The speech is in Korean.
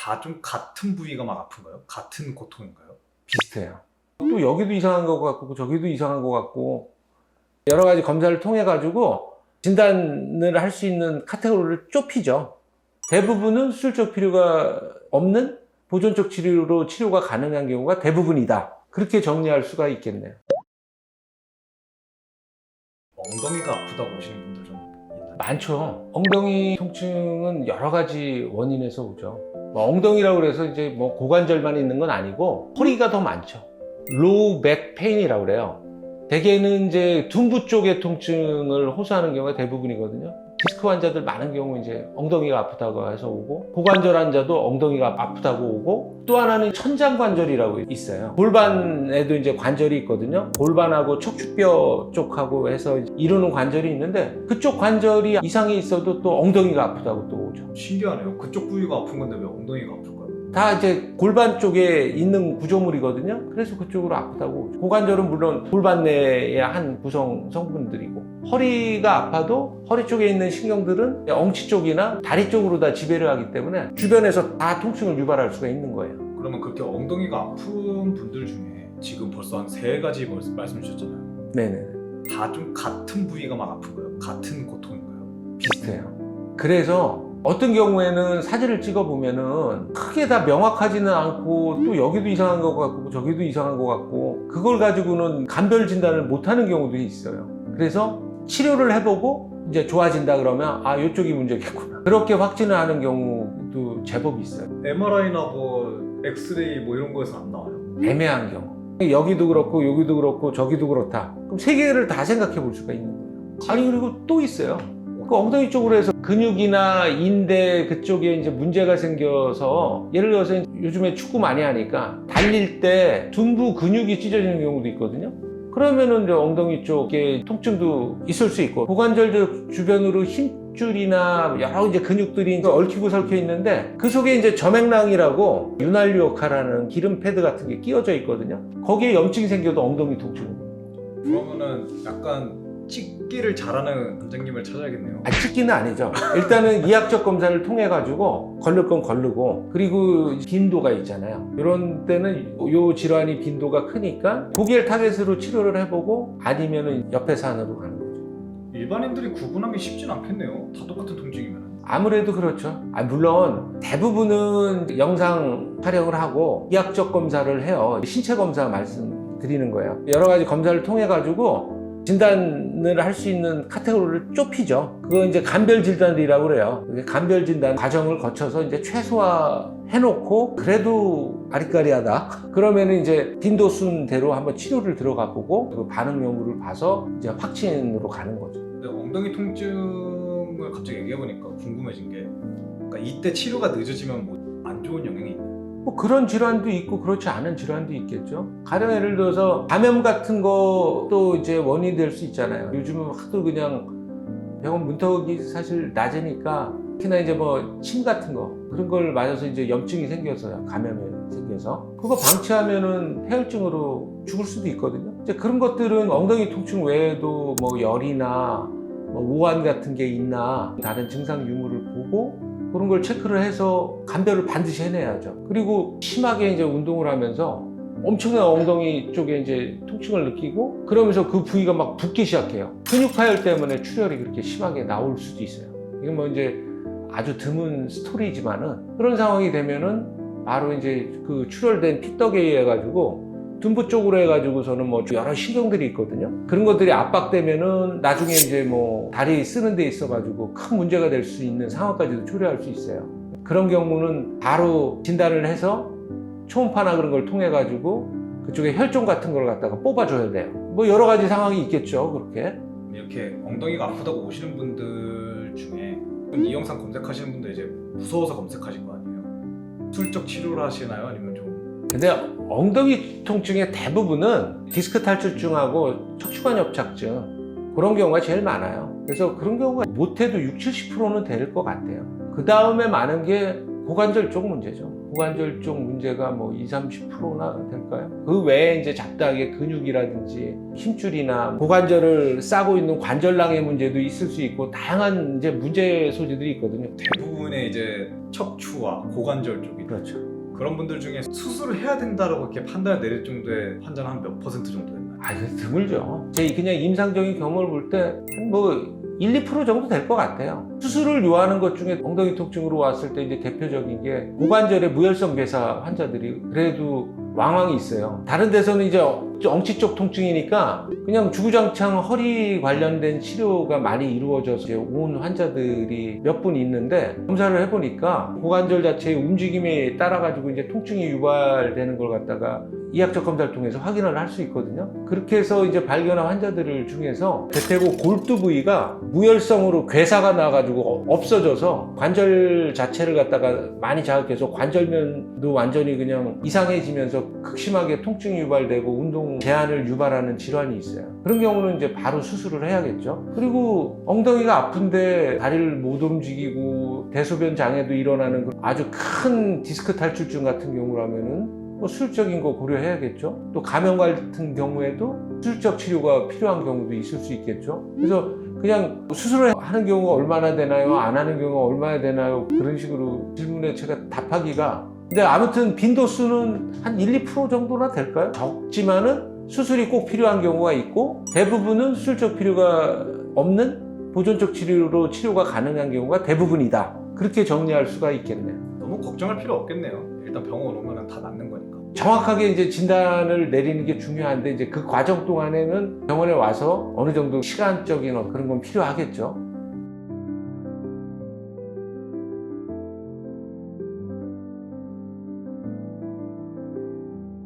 다 좀 같은 부위가 막 아픈가요? 같은 고통인가요? 비슷해요. 또 여기도 이상한 것 같고 저기도 이상한 것 같고 여러 가지 검사를 통해 가지고 진단을 할 수 있는 카테고리를 좁히죠. 대부분은 수술적 필요가 없는 보존적 치료로 치료가 가능한 경우가 대부분이다. 그렇게 정리할 수가 있겠네요. 엉덩이가 아프다고 오시는 분들 좀 있나요? 많죠. 엉덩이 통증은 여러 가지 원인에서 오죠. 엉덩이라고 해서 이제 뭐 고관절만 있는 건 아니고 허리가 더 많죠. 로우 백 페인이라고 그래요. 대개는 이제 둔부 쪽의 통증을 호소하는 경우가 대부분이거든요. 디스크 환자들 많은 경우 이제 엉덩이가 아프다고 해서 오고, 고관절 환자도 엉덩이가 아프다고 오고, 또 하나는 천장관절이라고 있어요. 골반에도 이제 관절이 있거든요. 골반하고 척추뼈 쪽하고 해서 이루는 관절이 있는데, 그쪽 관절이 이상이 있어도 또 엉덩이가 아프다고 또 오죠. 신기하네요. 그쪽 부위가 아픈 건데 왜 엉덩이가 아플까요? 다 이제 골반 쪽에 있는 구조물이거든요. 그래서 그쪽으로 아프다고 오죠. 고관절은 물론 골반 내의 한 구성 성분들이고, 허리가 아파도 허리 쪽에 있는 신경들은 엉치 쪽이나 다리 쪽으로 다 지배를 하기 때문에 주변에서 다 통증을 유발할 수가 있는 거예요. 그러면 그렇게 엉덩이가 아픈 분들 중에 지금 벌써 한 3가지 말씀 주셨잖아요. 네네. 다 좀 같은 부위가 막 아픈가요? 같은 고통인가요? 비슷해요. 그래서 어떤 경우에는 사진을 찍어보면은 크게 다 명확하지는 않고 또 여기도 이상한 것 같고 저기도 이상한 것 같고 그걸 가지고는 감별 진단을 못하는 경우도 있어요. 그래서 치료를 해보고 이제 좋아진다 그러면 아 이쪽이 문제겠구나 그렇게 확진을 하는 경우도 제법 있어요. MRI나 뭐 엑스레이 뭐 이런 거에서 안 나와요? 애매한 경우 여기도 그렇고 여기도 그렇고 저기도 그렇다 그럼 세 개를 다 생각해 볼 수가 있는 거예요. 아니 그리고 또 있어요. 그 엉덩이 쪽으로 해서 근육이나 인대 그쪽에 이제 문제가 생겨서 예를 들어서 요즘에 축구 많이 하니까 달릴 때 둔부 근육이 찢어지는 경우도 있거든요. 그러면은 이제 엉덩이 쪽에 통증도 있을 수 있고 고관절 주변으로 힘줄이나 여러 이제 근육들이 이제 얽히고 설켜 있는데 그 속에 이제 점액낭이라고 윤활유 역할하는 기름 패드 같은 게 끼워져 있거든요. 거기에 염증이 생겨도 엉덩이 통증. 그러면은 약간 찍기를 잘하는 원장님을 찾아야겠네요. 찍기는 아니죠. 일단은 이학적 검사를 통해 가지고 걸릴 건 걸르고 그리고 빈도가 있잖아요. 이런 때는 요 질환이 빈도가 크니까 고기를 타겟으로 치료를 해보고 아니면은 옆에 산으로 가는 거죠. 일반인들이 구분하기 쉽진 않겠네요. 다 똑같은 통증이면. 아무래도 그렇죠. 물론 대부분은 영상 촬영을 하고 이학적 검사를 해요. 신체 검사 말씀드리는 거예요. 여러 가지 검사를 통해 가지고 진단을 할 수 있는 카테고리를 좁히죠. 그거 이제 감별 진단이라고 그래요. 감별 진단 과정을 거쳐서 이제 최소화해 놓고 그래도 아리까리하다. 그러면은 이제 빈도순대로 한번 치료를 들어가 보고 그 반응 여부를 봐서 이제 확진으로 가는 거죠. 근데 엉덩이 통증을 갑자기 얘기해보니까 궁금해진 게 그러니까 이때 치료가 늦어지면 뭐 안 좋은 영향이 있나요? 뭐 그런 질환도 있고 그렇지 않은 질환도 있겠죠. 가령 예를 들어서 감염 같은 것도 이제 원인이 될 수 있잖아요. 요즘은 하도 그냥 병원 문턱이 사실 낮으니까 특히나 이제 뭐 침 같은 거 그런 걸 맞아서 이제 염증이 생겨서요. 감염이 생겨서 그거 방치하면은 폐혈증으로 죽을 수도 있거든요. 이제 그런 것들은 엉덩이 통증 외에도 뭐 열이나 뭐 오한 같은 게 있나 다른 증상 유무를 보고 그런 걸 체크를 해서 감별을 반드시 해내야죠. 그리고 심하게 이제 운동을 하면서 엄청난 엉덩이 쪽에 이제 통증을 느끼고 그러면서 그 부위가 막 붓기 시작해요. 근육 파열 때문에 출혈이 그렇게 심하게 나올 수도 있어요. 이건 뭐 이제 아주 드문 스토리지만은 그런 상황이 되면은 바로 이제 그 출혈된 피떡에 의해 가지고 둔부 쪽으로 해가지고서는 뭐 여러 신경들이 있거든요. 그런 것들이 압박되면은 나중에 이제 뭐 다리 쓰는 데 있어가지고 큰 문제가 될 수 있는 상황까지도 초래할 수 있어요. 그런 경우는 바로 진단을 해서 초음파나 그런 걸 통해 가지고 그쪽에 혈종 같은 걸 갖다가 뽑아줘야 돼요. 뭐 여러 가지 상황이 있겠죠. 그렇게 이렇게 엉덩이가 아프다고 오시는 분들 중에 이 영상 검색하시는 분들 이제 무서워서 검색하신 거 아니에요? 술적 치료를 하시나요? 아니면 좀 근데 엉덩이 통증의 대부분은 디스크 탈출증하고 척추관 협착증 그런 경우가 제일 많아요. 그래서 그런 경우가 못해도 60, 70%는 될 것 같아요. 그 다음에 많은 게 고관절 쪽 문제죠. 고관절 쪽 문제가 뭐 20-30%나 될까요? 그 외에 이제 잡다하게 근육이라든지 힘줄이나 고관절을 싸고 있는 관절낭의 문제도 있을 수 있고 다양한 이제 문제 소지들이 있거든요. 대부분의 이제 척추와 고관절 쪽이 그렇죠. 그런 분들 중에 수술을 해야 된다라고 이렇게 판단을 내릴 정도의 환자는 한 몇 퍼센트 정도 됐나요? 아, 이거 드물죠. 제 그냥 임상적인 경험을 볼 때 뭐 1-2% 정도 될 것 같아요. 수술을 요하는 것 중에 엉덩이 통증으로 왔을 때 이제 대표적인 게 고관절의 무혈성 괴사 환자들이 그래도 왕왕이 있어요. 다른 데서는 이제 엉치 쪽 통증이니까 그냥 주구장창 허리 관련된 치료가 많이 이루어져서 이제 온 환자들이 몇 분 있는데 검사를 해보니까 고관절 자체의 움직임에 따라 가지고 이제 통증이 유발되는 걸 갖다가 이학적 검사를 통해서 확인을 할 수 있거든요. 그렇게 해서 이제 발견한 환자들 중에서 대퇴고 골두 부위가 무혈성으로 괴사가 나가지고 없어져서 관절 자체를 갖다가 많이 자극해서 관절면도 완전히 그냥 이상해지면서 극심하게 통증이 유발되고 운동 제한을 유발하는 질환이 있어요. 그런 경우는 이제 바로 수술을 해야겠죠. 그리고 엉덩이가 아픈데 다리를 못 움직이고 대소변 장애도 일어나는 아주 큰 디스크 탈출증 같은 경우라면은 뭐 수술적인 거 고려해야겠죠. 또 감염 같은 경우에도 수술적 치료가 필요한 경우도 있을 수 있겠죠. 그래서 그냥 수술을 하는 경우가 얼마나 되나요? 안 하는 경우가 얼마나 되나요? 그런 식으로 질문에 제가 답하기가. 근데 아무튼 빈도수는 한 1-2% 정도나 될까요? 적지만은 수술이 꼭 필요한 경우가 있고 대부분은 수술적 필요가 없는 보존적 치료로 치료가 가능한 경우가 대부분이다. 그렇게 정리할 수가 있겠네요. 너무 걱정할 필요 없겠네요. 일단 병원 오면 다 낫는 거니까. 정확하게 이제 진단을 내리는 게 중요한데 이제 그 과정 동안에는 병원에 와서 어느 정도 시간적인 그런 건 필요하겠죠.